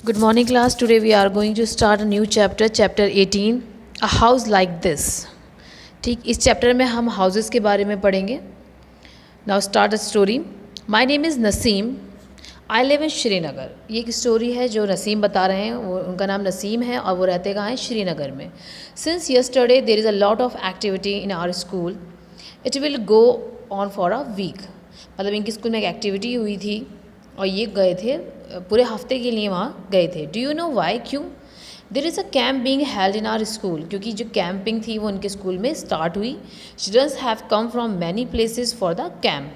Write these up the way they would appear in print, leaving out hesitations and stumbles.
Good morning, class. Today we are going to start a new chapter, chapter 18, A House Like This. ठीक, इस chapter में हम houses के बारे में पढ़ेंगे. Now start a story. My name is Naseem. I live in Srinagar. ये एक स्टोरी है जो नसीम बता रहे हैं. उनका नाम नसीम है और वो रहते कहाँ हैं? श्रीनगर में. Since yesterday there is a lot of activity in our school. It will go on for a week. मतलब इनकी स्कूल में एक एक्टिविटी हुई थी और ये गए थे पूरे हफ्ते के लिए वहाँ गए थे. Do you know why? क्यों? There is a camp being held in our school. क्योंकि जो कैंपिंग थी वो उनके स्कूल में स्टार्ट हुई. Childrens have come from many places for the camp.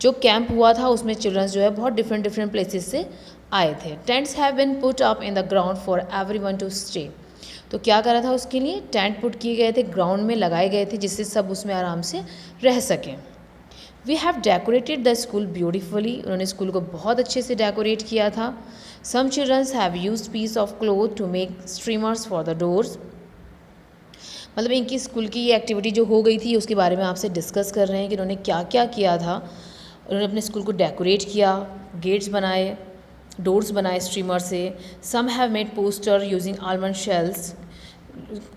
जो कैंप हुआ था उसमें चिल्ड्रंस जो है बहुत डिफरेंट डिफरेंट प्लेसेस से आए थे. Tents have been put up in the ground for every one two stay. तो क्या करा था उसके लिए? टेंट पुट किए गए थे, ग्राउंड में लगाए गए थे जिससे सब उसमें आराम से रह सकें. We have decorated the school beautifully. उन्होंने स्कूल को बहुत अच्छे से डेकोरेट किया था. Some childrens have used piece of cloth to make streamers for the doors. मतलब इनकी स्कूल की ये एक्टिविटी जो हो गई थी उसके बारे में आपसे डिस्कस कर रहे हैं कि उन्होंने क्या क्या किया था. उन्होंने अपने स्कूल को डेकोरेट किया, गेट्स बनाए, डोर्स बनाए स्ट्रीमर से. Some have made poster using almond shells.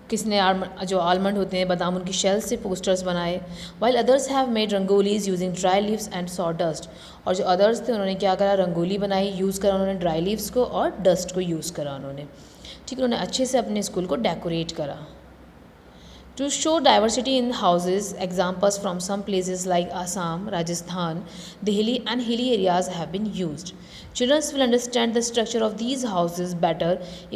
किसने जो आलमंड होते हैं बादाम, उनकी शेल्स से पोस्टर्स बनाए. While others have made rangolis using dry leaves and saw dust. और जो अदर्स थे उन्होंने क्या करा? रंगोली बनाई, यूज़ करा उन्होंने ड्राई लीव्स को और डस्ट को यूज़ करा उन्होंने. ठीक है, उन्होंने अच्छे से अपने स्कूल को डेकोरेट करा. To show diversity in houses, examples from some places like Assam, Rajasthan, Delhi and hilly areas have been used. Children will understand the structure of these houses better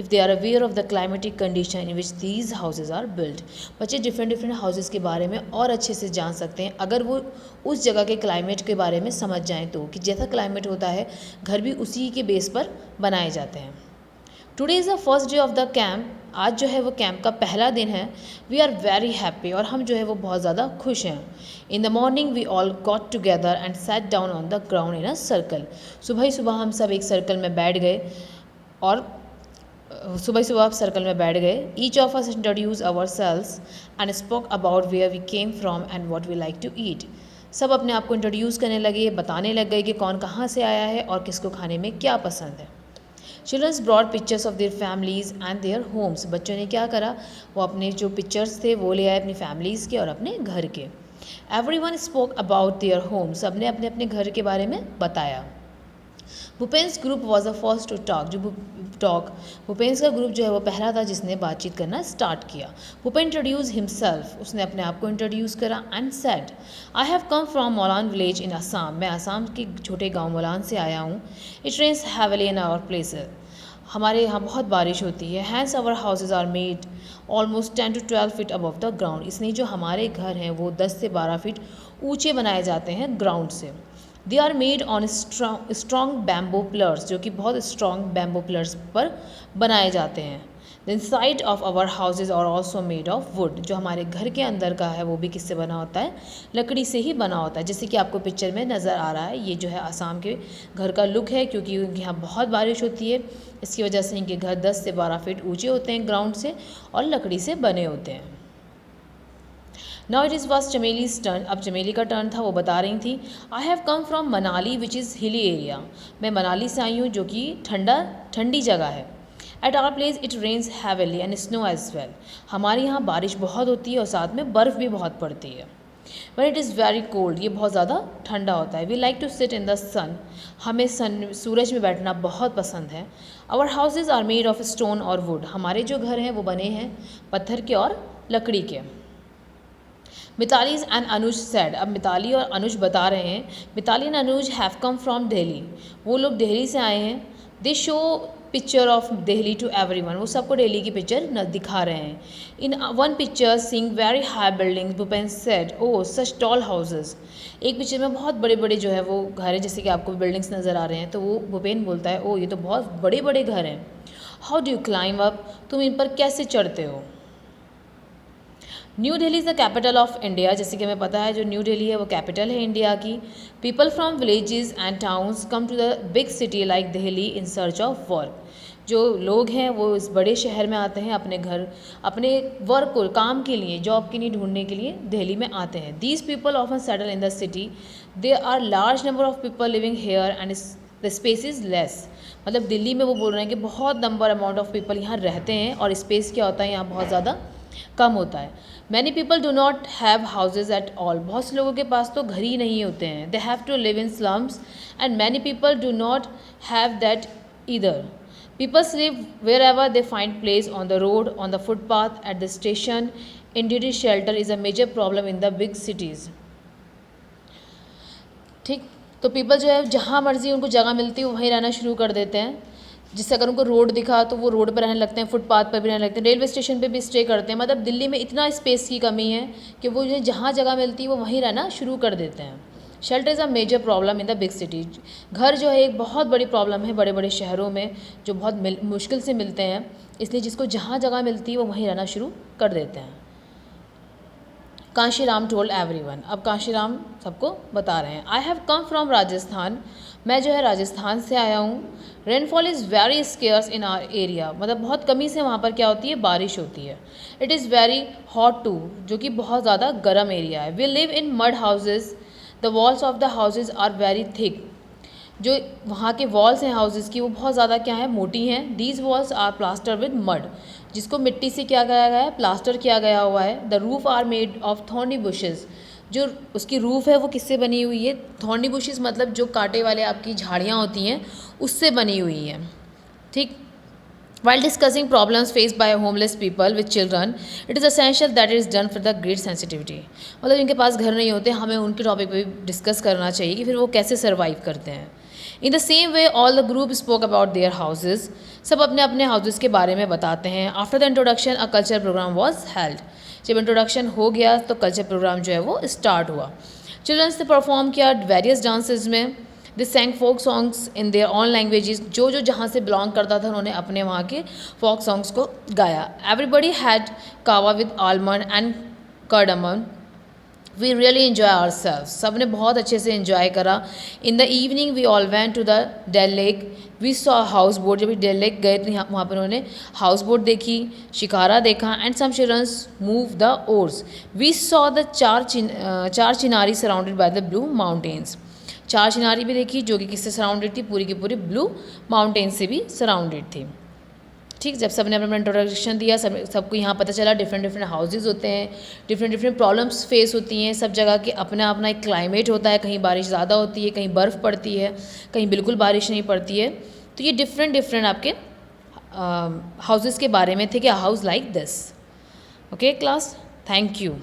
if they are aware of the climatic condition in which these houses are built. बच्चे different different houses के बारे में और अच्छे से जान सकते हैं अगर वो उस जगह के क्लाइमेट के बारे में समझ जाएं तो, कि जैसा क्लाइमेट होता है घर भी उसी के बेस पर बनाए जाते हैं. Today is the first day of the camp. आज जो है वो कैंप का पहला दिन है. We are very happy. और हम जो है वो बहुत ज़्यादा खुश हैं. In the morning we all got together and sat down on the ground in a circle. सुबह ही सुबह हम सब एक सर्कल में बैठ गए और सुबह सुबह आप सर्कल में बैठ गए. Each of us introduce ourselves and spoke about where we came from and what we like to eat. सब अपने आप को इंट्रोड्यूस करने लगे, बताने लग गए कि कौन कहाँ से आया है और किसको खाने में क्या पसंद है. Childrens brought pictures of their families and their homes. बच्चों ने क्या करा? वो अपने जो पिक्चर्स थे वो ले आए अपनी फैमिलीज़ के और अपने घर के. Everyone spoke about their homes. सब ने अपने अपने घर के बारे में बताया. Bhupen's group was the first to talk. Bhupen's का ग्रुप जो है वो पहला था जिसने बातचीत करना स्टार्ट किया. Bhupen introduce himself. उसने अपने आप को इंट्रोड्यूस करा and said, I have come from Molan village in Assam. मैं असम के छोटे गांव मोलान से आया हूँ. It rains heavily in our places. हमारे यहाँ बहुत बारिश होती है. Hence our houses are made almost 10 to 12 feet above the ground. इसलिए जो हमारे घर हैं वो 10 से 12 फीट ऊंचे बनाए जाते हैं ग्राउंड से. They are made on strong bamboo pillars. जो कि बहुत स्ट्रॉन्ग बैम्बो पिलर्स पर बनाए जाते हैं. The inside of our houses are also made of wood. जो हमारे घर के अंदर का है वो भी किससे बना होता है? लकड़ी से ही बना होता है. जैसे कि आपको पिक्चर में नज़र आ रहा है, ये जो है आसाम के घर का लुक है. क्योंकि उनके यहाँ बहुत बारिश होती है इसकी वजह से इनके घर 10 से 12 फीट ऊँचे होते हैं ग्राउंड से और लकड़ी से बने होते हैं. Now it is was Chameli's turn. अब चमेली का टर्न था. वो बता रही थी, I have come from Manali which is hilly area. मैं मनाली से आई हूँ जो कि ठंडी जगह है. At our place it rains heavily and snow as well. हमारे यहाँ बारिश बहुत होती है और साथ में बर्फ़ भी बहुत पड़ती है. But it is very cold. ये बहुत ज़्यादा ठंडा होता है. We like to sit in the sun. हमें सूरज में बैठना बहुत पसंद है. Our houses are made of stone और वुड. हमारे जो घर हैं वो बने हैं पत्थर के और लकड़ी के. Mitali's and Anuj said. अब मिताली और अनुज बता रहे हैं. Mitali and Anuj have come from Delhi. वो लोग दिल्ली से आए हैं. They show picture of Delhi to everyone. वो सबको दिल्ली की पिक्चर दिखा रहे हैं. In one picture seeing very high building. Bhupen said, oh such tall houses. एक पिक्चर में बहुत बड़े बड़े जो है वो घर है, जैसे कि आपको बिल्डिंग्स नज़र आ रहे हैं. तो वो भूपेन बोलता है, ओ ये तो बहुत बड़े बड़े घर हैं. How do you climb up. तुम इन पर कैसे चढ़ते हो. New Delhi is the capital of India. जैसे कि हमें पता है जो न्यू दिल्ली है वो कैपिटल है इंडिया की. People from villages and towns come to the big city like Delhi in search of work. जो लोग हैं वो इस बड़े शहर में आते हैं अपने घर, अपने वर्क को, काम के लिए, जॉब के लिए ढूंढने के लिए दिल्ली में आते हैं. These people often settle in the city. There are large number of people living here and the space is less. मतलब दिल्ली में वो बोल रहे हैं कि बहुत नंबर अमाउंट ऑफ पीपल यहाँ रहते हैं और स्पेस क्या होता है यहाँ बहुत ज़्यादा कम होता है। Many people do not have houses at all. बहुत से लोगों के पास तो घर ही नहीं होते हैं। They have to live in slums and many people do not have that either. People live wherever they find place, on the road, on the footpath, at the station. Indeed, shelter is a major problem in the big cities. ठीक, तो people जो है जहाँ मर्जी उनको जगह मिलती है वहीं रहना शुरू कर देते हैं। जिससे अगर उनको रोड दिखा तो वो रोड पर रहने लगते हैं, फुटपाथ पर भी रहने लगते हैं, रेलवे स्टेशन पे भी स्टे करते हैं। मतलब दिल्ली में इतना स्पेस की कमी है कि वो जहाँ जगह मिलती है वो वहीं रहना शुरू कर देते हैं। Shelter is a major problem in the big city. घर जो है एक बहुत बड़ी प्रॉब्लम है बड़े बड़े शहरों में, जो बहुत मुश्किल से मिलते हैं। इसलिए जिसको जहाँ जगह मिलती है वो वहीं रहना शुरू कर देते हैं। Kanshiram told everyone. अब कांशीराम सबको बता रहे हैं, I have come from Rajasthan. मैं जो है राजस्थान से आया हूँ। Rainfall is very scarce in our area. मतलब बहुत कमी से वहाँ पर क्या होती है, बारिश होती है। It is very hot too, जो कि बहुत ज़्यादा गर्म एरिया है। We live in mud houses. The walls of the houses are very thick. जो वहाँ के वॉल्स हैं हाउसेज की वो बहुत ज़्यादा क्या है, मोटी हैं। These walls are plaster with mud. जिसको मिट्टी से क्या किया गया है, प्लास्टर किया गया हुआ है। The roof are made of thorny bushes. जो उसकी रूफ़ है वो किससे बनी हुई है, थॉर्नी बुशेस मतलब जो कांटे वाले आपकी झाड़ियाँ होती हैं उससे बनी हुई हैं। ठीक। While discussing problems faced by homeless people with children, it is essential that it is done for the great sensitivity. मतलब इनके पास घर नहीं होते, हमें उनके टॉपिक पे भी डिस्कस करना चाहिए कि फिर वो कैसे सर्वाइव करते हैं। In the same way all the group spoke about their houses. सब अपने अपने हाउसेज के बारे में बताते हैं। After the introduction a culture program was held. जब इंट्रोडक्शन हो गया तो कल्चर प्रोग्राम जो है वो स्टार्ट हुआ। चिल्ड्रंस ने परफॉर्म किया वेरियस डांसेज में। They sang folk songs in their own languages. जो जो जहाँ से बिलोंग करता था उन्होंने अपने वहाँ के फोक सॉन्ग्स को गाया। Everybody had kahwa with almond and cardamom. We really enjoy our self. सब ने बहुत अच्छे से इन्जॉय करा। In the evening we all went to the Dal lake. We saw house boat. जब डेल लेक गए थे वहाँ पर उन्होंने हाउस बोट देखी, शिकारा देखा। And some childrens move the oars. We saw the Char Chinari surrounded by the blue mountains. Char Chinari भी देखी जो कि किससे सराउंडेड थी, पूरी की पूरी ब्लू माउंटेन से भी सराउंडेड थी। ठीक। जब सबने अपना इंट्रोडक्शन दिया, सबको यहाँ पता चला डिफरेंट डिफरेंट हाउसेज होते हैं, डिफरेंट डिफरेंट प्रॉब्लम्स फेस होती हैं। सब जगह के अपना अपना एक क्लाइमेट होता है। कहीं बारिश ज़्यादा होती है, कहीं बर्फ़ पड़ती है, कहीं बिल्कुल बारिश नहीं पड़ती है। तो ये डिफरेंट डिफरेंट आपके हाउसेज़ के बारे में थे कि house like this. Okay class, thank you.